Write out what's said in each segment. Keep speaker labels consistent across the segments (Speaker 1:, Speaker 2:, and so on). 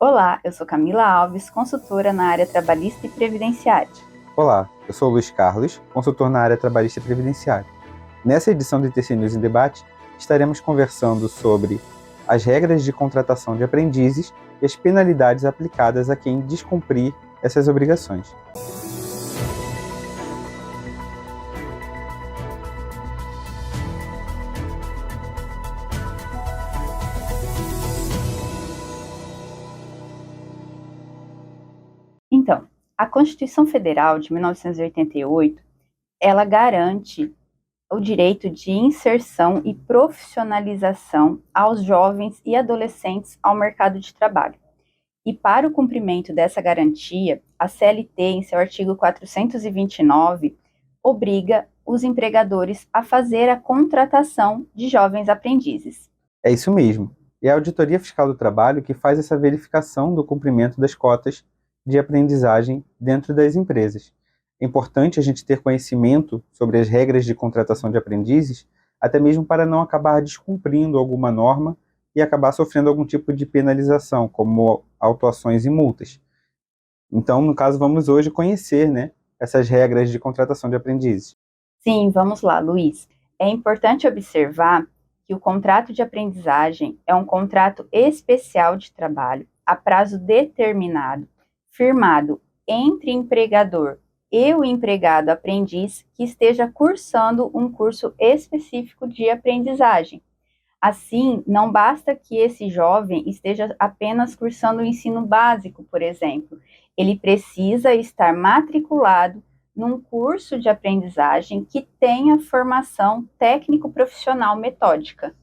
Speaker 1: Olá, eu sou Camila Alves, consultora na área trabalhista e previdenciária.
Speaker 2: Olá, eu sou Luiz Carlos, consultor na área trabalhista e previdenciária. Nessa edição do ITC News em Debate, estaremos conversando sobre as regras de contratação de aprendizes e as penalidades aplicadas a quem descumprir essas obrigações.
Speaker 1: Então, a Constituição Federal de 1988, ela garante o direito de inserção e profissionalização aos jovens e adolescentes ao mercado de trabalho. E para o cumprimento dessa garantia, a CLT, em seu artigo 429, obriga os empregadores a fazer a contratação de jovens aprendizes.
Speaker 2: É isso mesmo. É a Auditoria Fiscal do Trabalho que faz essa verificação do cumprimento das cotas de aprendizagem dentro das empresas. É importante a gente ter conhecimento sobre as regras de contratação de aprendizes, até mesmo para não acabar descumprindo alguma norma e acabar sofrendo algum tipo de penalização, como autuações e multas. Então, no caso, vamos hoje conhecer, essas regras de contratação de aprendizes.
Speaker 1: Sim, vamos lá, Luiz. É importante observar que o contrato de aprendizagem é um contrato especial de trabalho a prazo determinado, firmado entre empregador e o empregado aprendiz que esteja cursando um curso específico de aprendizagem. Assim, não basta que esse jovem esteja apenas cursando o ensino básico, por exemplo. Ele precisa estar matriculado num curso de aprendizagem que tenha formação técnico-profissional metódica.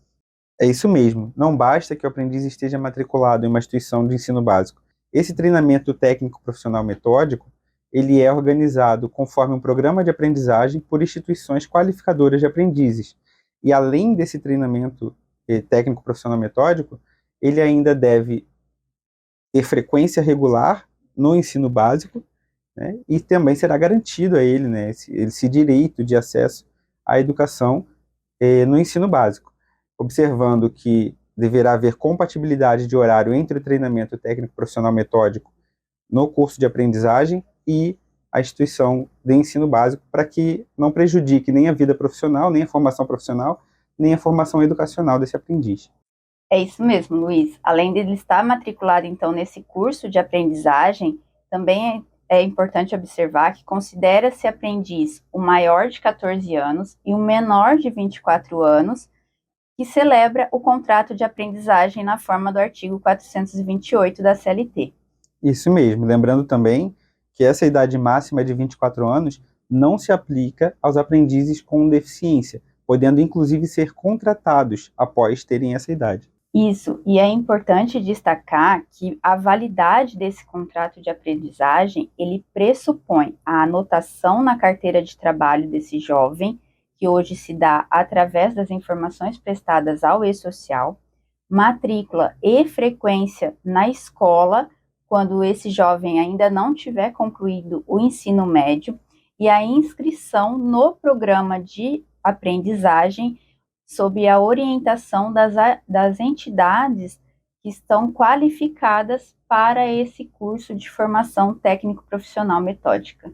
Speaker 2: É isso mesmo, não basta que o aprendiz esteja matriculado em uma instituição de ensino básico. Esse treinamento técnico profissional metódico, ele é organizado conforme um programa de aprendizagem por instituições qualificadoras de aprendizes. E além desse treinamento técnico profissional metódico, ele ainda deve ter frequência regular no ensino básico, né, e também será garantido a ele, né, esse direito de acesso à educação no ensino básico, observando que deverá haver compatibilidade de horário entre o treinamento técnico profissional metódico no curso de aprendizagem e a instituição de ensino básico, para que não prejudique nem a vida profissional, nem a formação profissional, nem a formação educacional desse aprendiz.
Speaker 1: É isso mesmo, Luiz. Além de ele estar matriculado, então, nesse curso de aprendizagem, também é importante observar que considera-se aprendiz o maior de 14 anos e o menor de 24 anos, que celebra o contrato de aprendizagem na forma do artigo 428 da CLT.
Speaker 2: Isso mesmo, lembrando também que essa idade máxima de 24 anos não se aplica aos aprendizes com deficiência, podendo inclusive ser contratados após terem essa idade.
Speaker 1: Isso, e é importante destacar que a validade desse contrato de aprendizagem, ele pressupõe a anotação na carteira de trabalho desse jovem, que hoje se dá através das informações prestadas ao e-social, matrícula e frequência na escola, quando esse jovem ainda não tiver concluído o ensino médio, e a inscrição no programa de aprendizagem sob a orientação das entidades que estão qualificadas para esse curso de formação técnico-profissional metódica.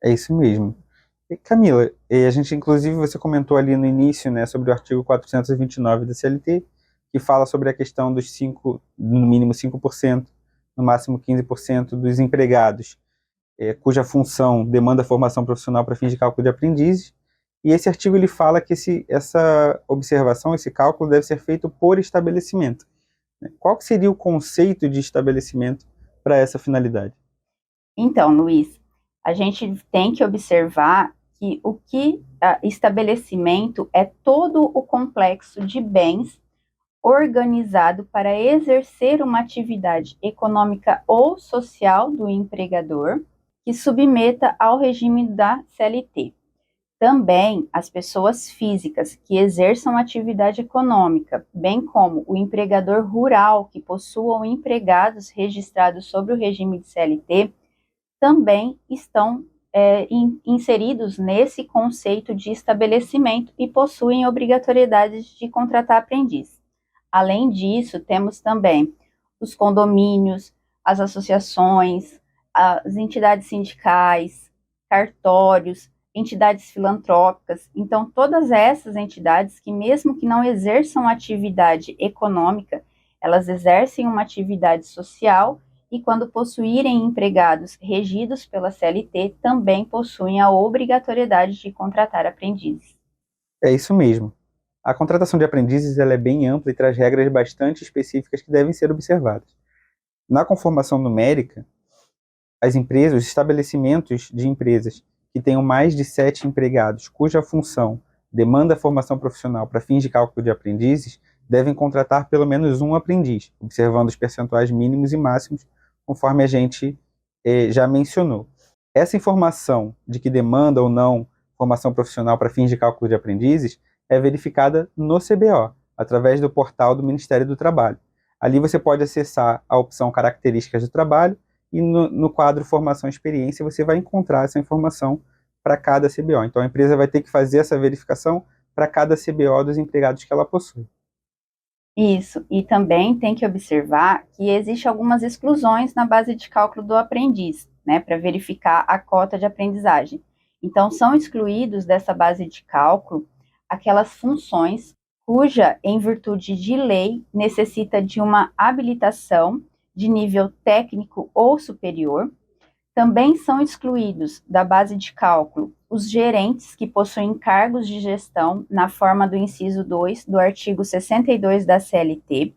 Speaker 2: É isso mesmo. E, Camila, a gente, inclusive, você comentou ali no início, né, sobre o artigo 429 da CLT, que fala sobre a questão dos no mínimo 5%, no máximo 15% dos empregados, cuja função demanda formação profissional para fins de cálculo de aprendizes. E esse artigo ele fala que essa observação, esse cálculo deve ser feito por estabelecimento. Qual que seria o conceito de estabelecimento para essa finalidade?
Speaker 1: Então, Luiz, a gente tem que observar que estabelecimento é todo o complexo de bens organizado para exercer uma atividade econômica ou social do empregador que submeta ao regime da CLT. Também as pessoas físicas que exerçam atividade econômica, bem como o empregador rural que possuam empregados registrados sobre o regime de CLT, também estão inseridos nesse conceito de estabelecimento e possuem obrigatoriedade de contratar aprendiz. Além disso, temos também os condomínios, as associações, as entidades sindicais, cartórios, entidades filantrópicas. Então, todas essas entidades que, mesmo que não exerçam atividade econômica, elas exercem uma atividade social e, quando possuírem empregados regidos pela CLT, também possuem a obrigatoriedade de contratar aprendizes.
Speaker 2: É isso mesmo. A contratação de aprendizes ela é bem ampla e traz regras bastante específicas que devem ser observadas. Na conformação numérica, as empresas, os estabelecimentos de empresas que tenham mais de 7 empregados, cuja função demanda a formação profissional para fins de cálculo de aprendizes, devem contratar pelo menos um aprendiz, observando os percentuais mínimos e máximos, conforme a gente já mencionou. Essa informação de que demanda ou não formação profissional para fins de cálculo de aprendizes é verificada no CBO, através do portal do Ministério do Trabalho. Ali você pode acessar a opção Características do Trabalho e no quadro Formação e Experiência você vai encontrar essa informação para cada CBO. Então a empresa vai ter que fazer essa verificação para cada CBO dos empregados que ela possui.
Speaker 1: Isso, e também tem que observar que existem algumas exclusões na base de cálculo do aprendiz, né, para verificar a cota de aprendizagem. Então, são excluídos dessa base de cálculo aquelas funções cuja, em virtude de lei, necessita de uma habilitação de nível técnico ou superior. Também são excluídos da base de cálculo os gerentes que possuem cargos de gestão na forma do inciso 2 do artigo 62 da CLT,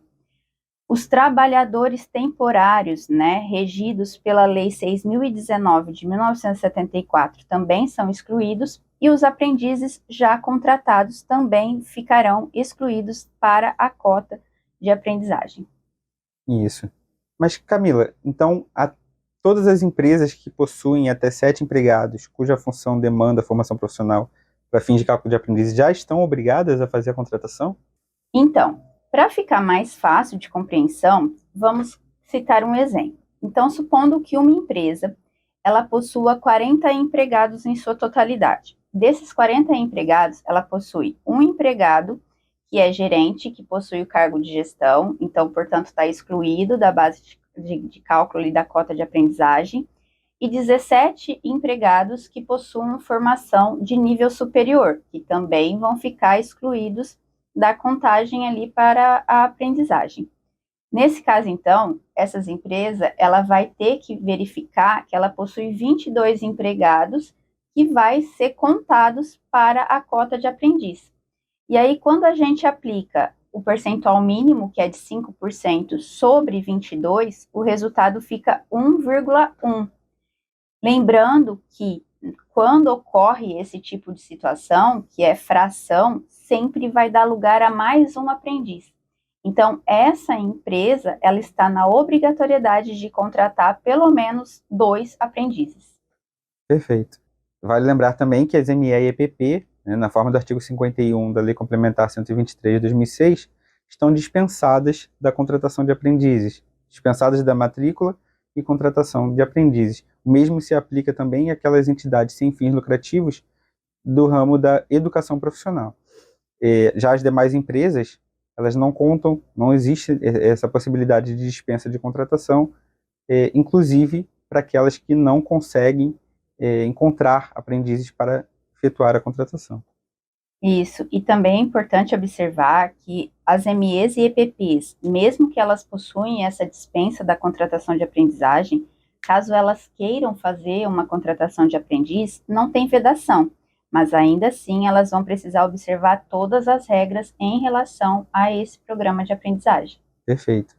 Speaker 1: os trabalhadores temporários, né, regidos pela Lei 6.019 de 1974 também são excluídos, e os aprendizes já contratados também ficarão excluídos para a cota de aprendizagem.
Speaker 2: Isso. Mas, Camila, então todas as empresas que possuem até 7 empregados, cuja função demanda formação profissional para fins de cálculo de aprendizes, já estão obrigadas a fazer a contratação?
Speaker 1: Então, para ficar mais fácil de compreensão, vamos citar um exemplo. Então, supondo que uma empresa ela possua 40 empregados em sua totalidade. Desses 40 empregados, ela possui um empregado que é gerente, que possui o cargo de gestão, então, portanto, está excluído da base de cálculo e da cota de aprendizagem, e 17 empregados que possuem formação de nível superior, que também vão ficar excluídos da contagem ali para a aprendizagem. Nesse caso, então, essas empresas, ela vai ter que verificar que ela possui 22 empregados que vai ser contados para a cota de aprendiz. E aí, quando a gente aplica o percentual mínimo, que é de 5% sobre 22, o resultado fica 1,1. Lembrando que, quando ocorre esse tipo de situação, que é fração, sempre vai dar lugar a mais um aprendiz. Então, essa empresa, ela está na obrigatoriedade de contratar pelo menos 2 aprendizes.
Speaker 2: Perfeito. Vale lembrar também que as ME e EPP, né, na forma do artigo 51 da Lei Complementar 123 de 2006, estão dispensadas da contratação de aprendizes, dispensadas da matrícula e contratação de aprendizes. O mesmo se aplica também àquelas entidades sem fins lucrativos do ramo da educação profissional. Já as demais empresas, elas não contam, não existe essa possibilidade de dispensa de contratação, inclusive para aquelas que não conseguem encontrar aprendizes para efetuar a contratação.
Speaker 1: Isso, e também é importante observar que as MEs e EPPs, mesmo que elas possuem essa dispensa da contratação de aprendizagem, caso elas queiram fazer uma contratação de aprendiz, não tem vedação, mas ainda assim elas vão precisar observar todas as regras em relação a esse programa de aprendizagem.
Speaker 2: Perfeito.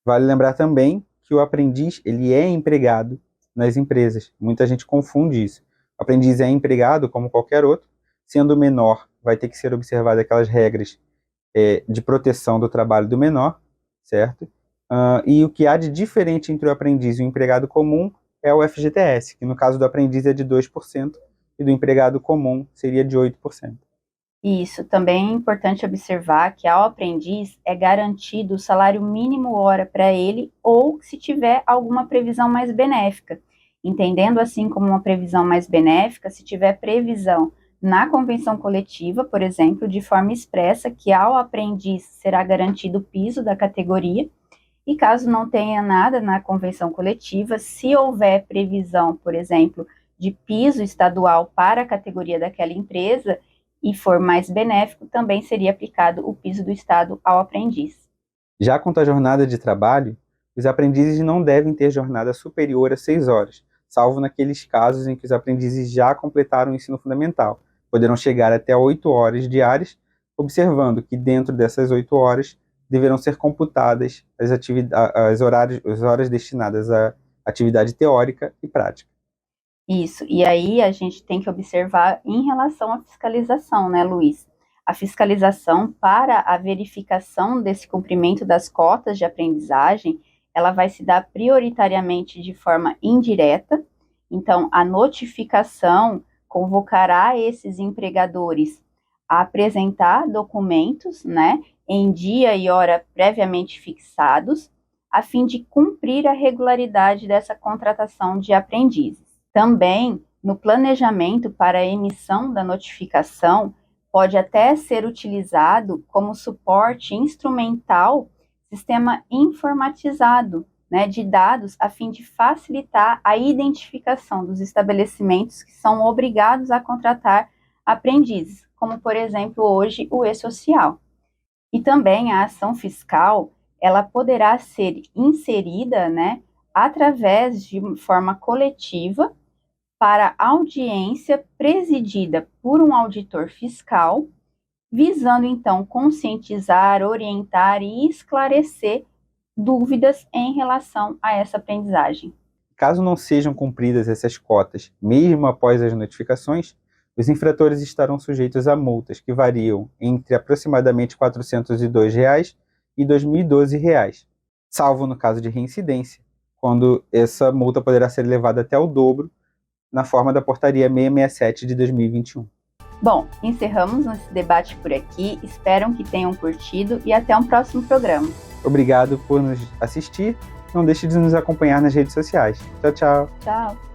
Speaker 2: Vale lembrar também que o aprendiz ele é empregado nas empresas. Muita gente confunde isso. O aprendiz é empregado como qualquer outro, sendo menor, vai ter que ser observado aquelas regras de proteção do trabalho do menor, certo? E o que há de diferente entre o aprendiz e o empregado comum é o FGTS, que no caso do aprendiz é de 2% e do empregado comum seria de 8%.
Speaker 1: Isso, também é importante observar que ao aprendiz é garantido o salário mínimo hora para ele, ou se tiver alguma previsão mais benéfica, entendendo assim como uma previsão mais benéfica, se tiver previsão na convenção coletiva, por exemplo, de forma expressa que ao aprendiz será garantido o piso da categoria, E caso não tenha nada na convenção coletiva, se houver previsão, por exemplo, de piso estadual para a categoria daquela empresa e for mais benéfico, também seria aplicado o piso do Estado ao aprendiz.
Speaker 2: Já quanto à jornada de trabalho, os aprendizes não devem ter jornada superior a 6 horas, salvo naqueles casos em que os aprendizes já completaram o ensino fundamental. Poderão chegar até 8 horas diárias, observando que dentro dessas 8 horas deverão ser computadas as horas destinadas à atividade teórica e prática.
Speaker 1: Isso, e aí a gente tem que observar em relação à fiscalização, né, Luiz? A fiscalização para a verificação desse cumprimento das cotas de aprendizagem, ela vai se dar prioritariamente de forma indireta. Então, a notificação convocará esses empregadores a apresentar documentos, né, em dia e hora previamente fixados, a fim de cumprir a regularidade dessa contratação de aprendizes. Também, no planejamento para a emissão da notificação, pode até ser utilizado como suporte instrumental sistema informatizado, né, de dados, a fim de facilitar a identificação dos estabelecimentos que são obrigados a contratar aprendizes, como, por exemplo, hoje o E-Social. E também a ação fiscal, ela poderá ser inserida, né, através de forma coletiva para audiência presidida por um auditor fiscal, visando então conscientizar, orientar e esclarecer dúvidas em relação a essa aprendizagem.
Speaker 2: Caso não sejam cumpridas essas cotas, mesmo após as notificações, os infratores estarão sujeitos a multas que variam entre aproximadamente R$ 402 e R$ 2.012, salvo no caso de reincidência, quando essa multa poderá ser elevada até o dobro, na forma da Portaria 667 de 2021.
Speaker 1: Bom, encerramos esse debate por aqui, espero que tenham curtido e até um próximo programa.
Speaker 2: Obrigado por nos assistir, não deixe de nos acompanhar nas redes sociais. Tchau, tchau.
Speaker 1: Tchau.